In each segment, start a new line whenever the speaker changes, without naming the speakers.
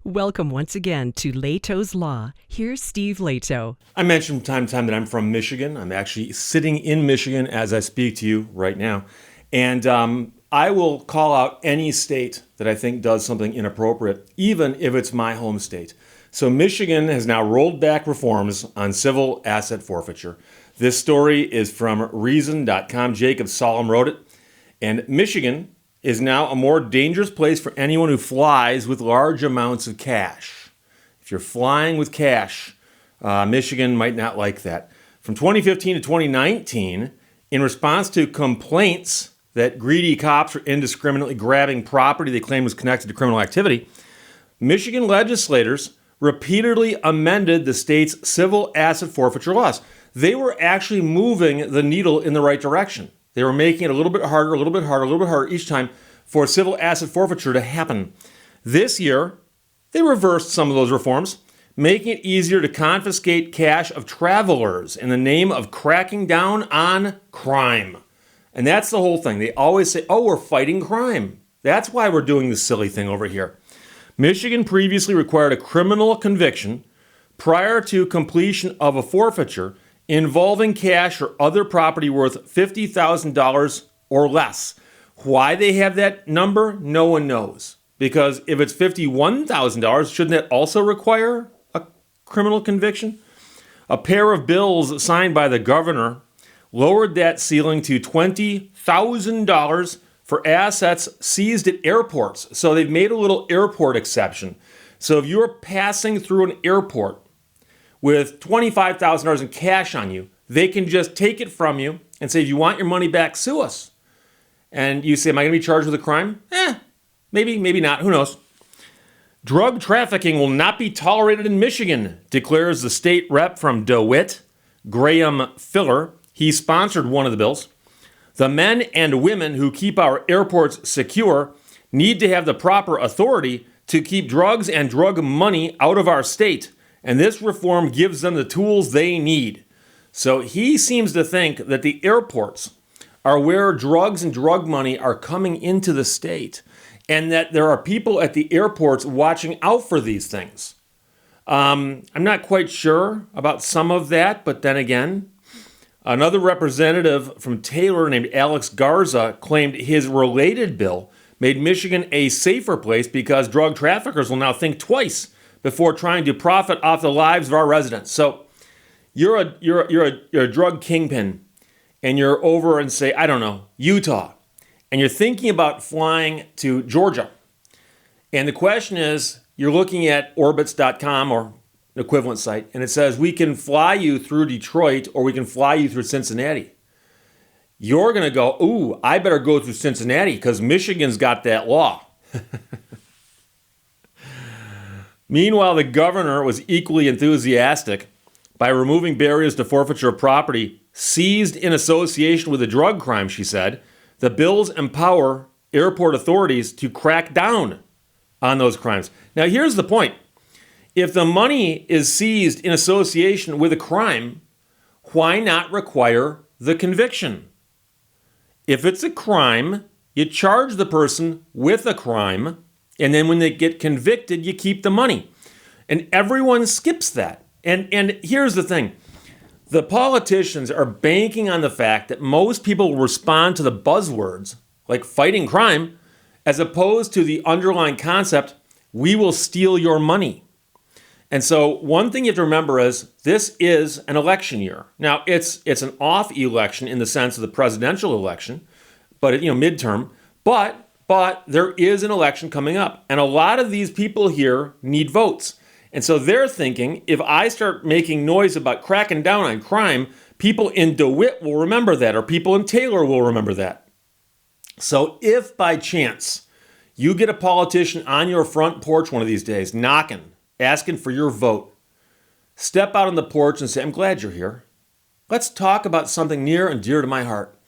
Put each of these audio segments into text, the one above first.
Welcome once again to Lehto's Law. Here's Steve Lehto.
I mentioned from time to time that I'm from Michigan. I'm actually sitting in Michigan as I speak to you right now. And I will call out any state that I think does something inappropriate, even if it's my home state. So Michigan has now rolled back reforms on civil asset forfeiture. This story is from Reason.com. Jacob Solom wrote it. And Michigan is now a more dangerous place for anyone who flies with large amounts of cash. If you're flying with cash, Michigan might not like that. From 2015 to 2019, in response to complaints that greedy cops were indiscriminately grabbing property they claimed was connected to criminal activity, Michigan legislators repeatedly amended the state's civil asset forfeiture laws. They were actually moving the needle in the right direction. They were making it a little bit harder, a little bit harder, a little bit harder each time for civil asset forfeiture to happen. This year, they reversed some of those reforms, making it easier to confiscate cash of travelers in the name of cracking down on crime. And that's the whole thing. They always say, oh, we're fighting crime. That's why we're doing this silly thing over here. Michigan previously required a criminal conviction prior to completion of a forfeiture involving cash or other property worth $50,000 or less. Why they have that number, no one knows. Because if it's $51,000, shouldn't that also require a criminal conviction? A pair of bills signed by the governor lowered that ceiling to $20,000 for assets seized at airports. So they've made a little airport exception. So if you're passing through an airport with $25,000 in cash on you, they can just take it from you and say, if you want your money back, sue us. And you say, am I going to be charged with a crime? Maybe, maybe not. Who knows? Drug trafficking will not be tolerated in Michigan, declares the state rep from DeWitt, Graham Filler. He sponsored one of the bills. The men and women who keep our airports secure need to have the proper authority to keep drugs and drug money out of our state. And this reform gives them the tools they need. So he seems to think that the airports are where drugs and drug money are coming into the state, and that there are people at the airports watching out for these things. I'm not quite sure about some of that, but then again, another representative from Taylor named Alex Garza claimed his related bill made Michigan a safer place because drug traffickers will now think twice before trying to profit off the lives of our residents. So you're a drug kingpin, and you're over in, say, I don't know, Utah, and you're thinking about flying to Georgia. And the question is, you're looking at orbitz.com or an equivalent site, and it says, we can fly you through Detroit or we can fly you through Cincinnati. You're going to go, ooh, I better go through Cincinnati because Michigan's got that law. Meanwhile, the governor was equally enthusiastic. By removing barriers to forfeiture of property seized in association with a drug crime, she said, the bills empower airport authorities to crack down on those crimes. Now, here's the point. If the money is seized in association with a crime, why not require the conviction? If it's a crime, you charge the person with a crime, and then when they get convicted, you keep the money. And everyone skips that. And here's the thing. The politicians are banking on the fact that most people will respond to the buzzwords, like fighting crime, as opposed to the underlying concept, we will steal your money. And so one thing you have to remember is this is an election year. Now, it's an off election in the sense of the presidential election, but midterm. But there is an election coming up. And a lot of these people here need votes. And so they're thinking, if I start making noise about cracking down on crime, people in DeWitt will remember that, or people in Taylor will remember that. So if by chance you get a politician on your front porch one of these days, knocking, asking for your vote, step out on the porch and say, I'm glad you're here. Let's talk about something near and dear to my heart.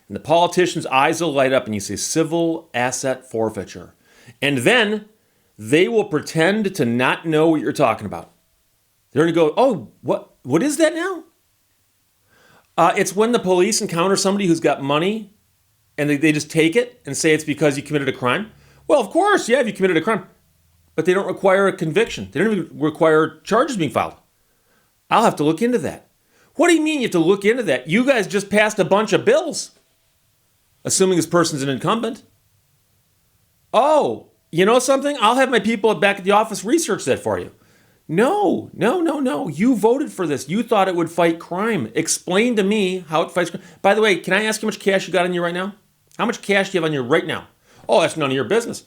And the politician's eyes will light up and you say, civil asset forfeiture. And then they will pretend to not know what you're talking about. They're going to go, oh, what is that now? It's when the police encounter somebody who's got money and they just take it and say it's because you committed a crime. Well, of course, yeah, if you committed a crime. but they don't require a conviction. They don't even require charges being filed. I'll have to look into that. What do you mean you have to look into that? You guys just passed a bunch of bills, assuming this person's an incumbent. Oh, you know something? I'll have my people back at the office research that for you. No. You voted for this. You thought it would fight crime. Explain to me how it fights crime. By the way, can I ask you how much cash you got on you right now? How much cash do you have on you right now? Oh, that's none of your business.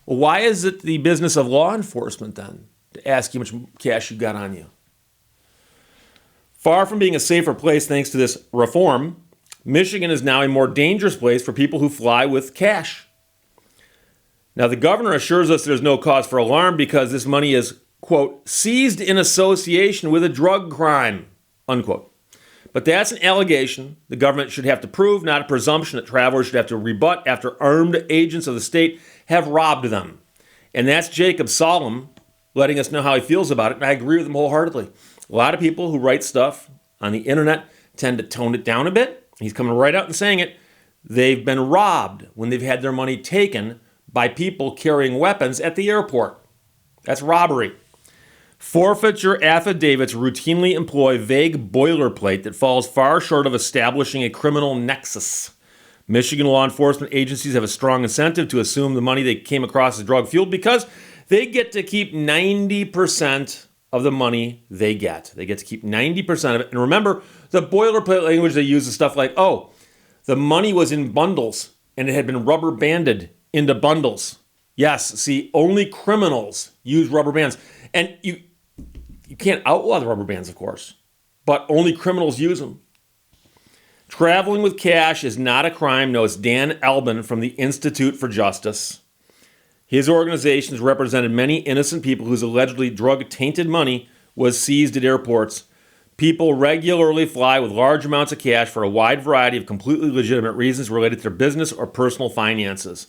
Well, why is it the business of law enforcement then to ask you how much cash you got on you? Far from being a safer place thanks to this reform, Michigan is now a more dangerous place for people who fly with cash. Now, the governor assures us there's no cause for alarm because this money is, quote, seized in association with a drug crime, unquote. But that's an allegation the government should have to prove, not a presumption that travelers should have to rebut after armed agents of the state have robbed them. And that's Jacob Solemn letting us know how he feels about it, and I agree with him wholeheartedly. A lot of people who write stuff on the internet tend to tone it down a bit. He's coming right out and saying it. They've been robbed when they've had their money taken by people carrying weapons at the airport. That's robbery. Forfeiture affidavits routinely employ vague boilerplate that falls far short of establishing a criminal nexus. Michigan law enforcement agencies have a strong incentive to assume the money they came across is drug-fueled because they get to keep 90% of the money they get. They get to keep 90% of it. And remember, the boilerplate language they use is stuff like, oh, the money was in bundles and it had been rubber banded into bundles. Yes, see, only criminals use rubber bands. And you can't outlaw the rubber bands, of course, but only criminals use them. Traveling with cash is not a crime, notes Dan Elbin from the Institute for Justice. His organization has represented many innocent people whose allegedly drug-tainted money was seized at airports. People regularly fly with large amounts of cash for a wide variety of completely legitimate reasons related to their business or personal finances.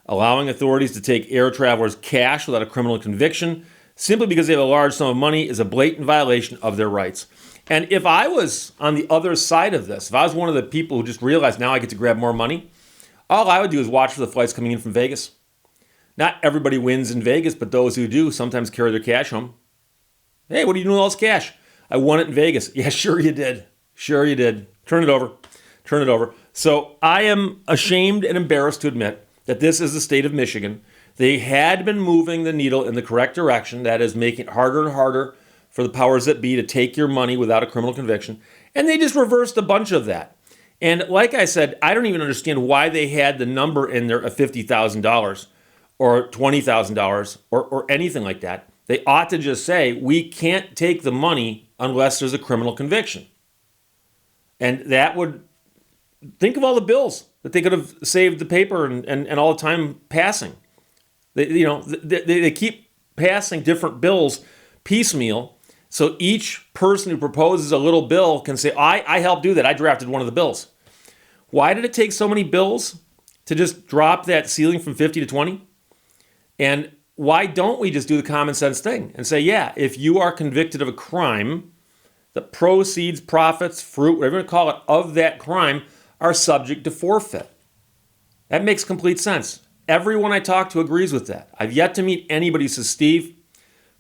Allowing authorities to take air travelers' cash without a criminal conviction simply because they have a large sum of money is a blatant violation of their rights. And if I was on the other side of this, if I was one of the people who just realized now I get to grab more money, all I would do is watch for the flights coming in from Vegas. Not everybody wins in Vegas, but those who do sometimes carry their cash home. Hey, what are you doing with all this cash? I won it in Vegas. Yeah, sure you did. Sure you did. Turn it over. Turn it over. So I am ashamed and embarrassed to admit that this is the state of Michigan. They had been moving the needle in the correct direction, that is making it harder and harder for the powers that be to take your money without a criminal conviction. And they just reversed a bunch of that. And like I said, I don't even understand why they had the number in there of $50,000 or $20,000 or anything like that. They ought to just say, we can't take the money unless there's a criminal conviction. And that would, think of all the bills that they could have saved the paper and all the time passing. They keep passing different bills piecemeal, so each person who proposes a little bill can say, I helped do that. I drafted one of the bills. Why did it take so many bills to just drop that ceiling from 50 to 20? And why don't we just do the common sense thing and say, yeah, if you are convicted of a crime, the proceeds, profits, fruit, whatever you want to call it, of that crime are subject to forfeit. That makes complete sense. Everyone I talk to agrees with that. I've yet to meet anybody who says, Steve,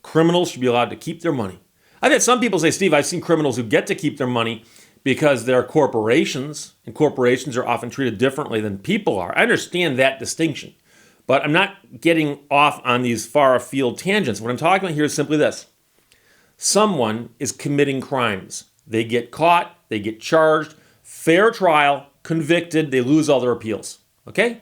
criminals should be allowed to keep their money. I've had some people say, Steve, I've seen criminals who get to keep their money because they're corporations, and corporations are often treated differently than people are. I understand that distinction, but I'm not getting off on these far afield tangents. What I'm talking about here is simply this. Someone is committing crimes. They get caught, they get charged, fair trial, convicted, they lose all their appeals. Okay?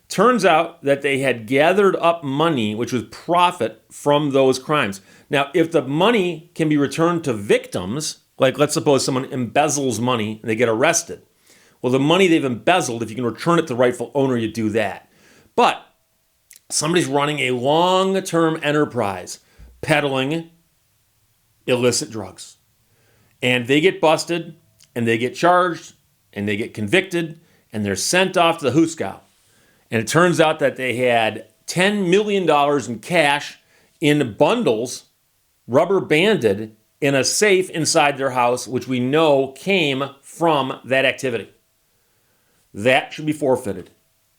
Turns out that they had gathered up money, which was profit from those crimes. Now, if the money can be returned to victims, like let's suppose someone embezzles money and they get arrested. Well, the money they've embezzled, if you can return it to the rightful owner, you do that. But somebody's running a long-term enterprise peddling illicit drugs. And they get busted, and they get charged, and they get convicted, and they're sent off to the hoosegow. And it turns out that they had $10 million in cash in bundles, rubber banded, in a safe inside their house, which we know came from that activity. That should be forfeited.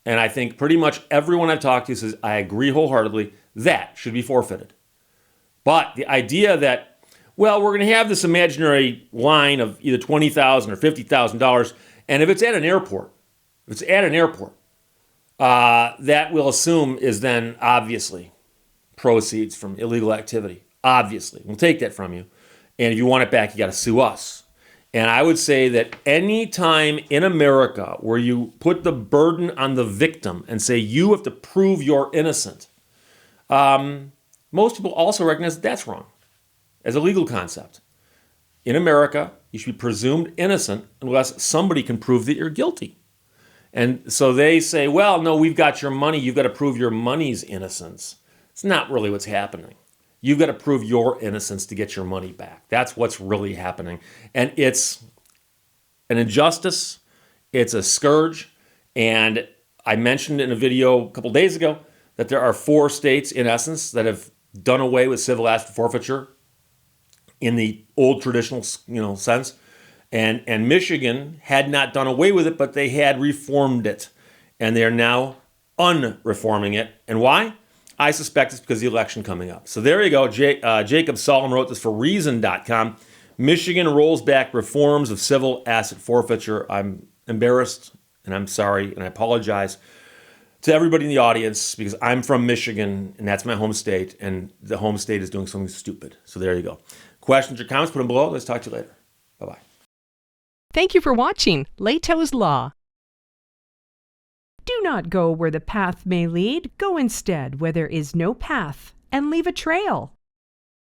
And I think pretty much everyone I've talked to says, I agree wholeheartedly, that should be forfeited. But the idea that, well, we're going to have this imaginary line of either $20,000 or $50,000, and if it's at an airport, that we'll assume is then obviously proceeds from illegal activity. Obviously, we'll take that from you, and if you want it back, you got to sue us. And I would say that any time in America where you put the burden on the victim and say you have to prove you're innocent, most people also recognize that that's wrong as a legal concept. In America, you should be presumed innocent unless somebody can prove that you're guilty. And so they say, well, no, we've got your money. You've got to prove your money's innocence. It's not really what's happening. You've got to prove your innocence to get your money back. That's what's really happening. And it's an injustice. It's a scourge. And I mentioned in a video a couple days ago that there are 4 states, in essence, that have done away with civil asset forfeiture in the old traditional, sense. And Michigan had not done away with it, but they had reformed it. And they are now unreforming it. And why? I suspect it's because of the election coming up. So there you go. Jacob Solom wrote this for Reason.com. Michigan rolls back reforms of civil asset forfeiture. I'm embarrassed, and I'm sorry, and I apologize to everybody in the audience because I'm from Michigan, and that's my home state, and the home state is doing something stupid. So there you go. Questions or comments, put them below. Let's talk to you later. Bye-bye.
Thank you for watching Lehto's Law. Do not go where the path may lead. Go instead where there is no path, and leave a trail.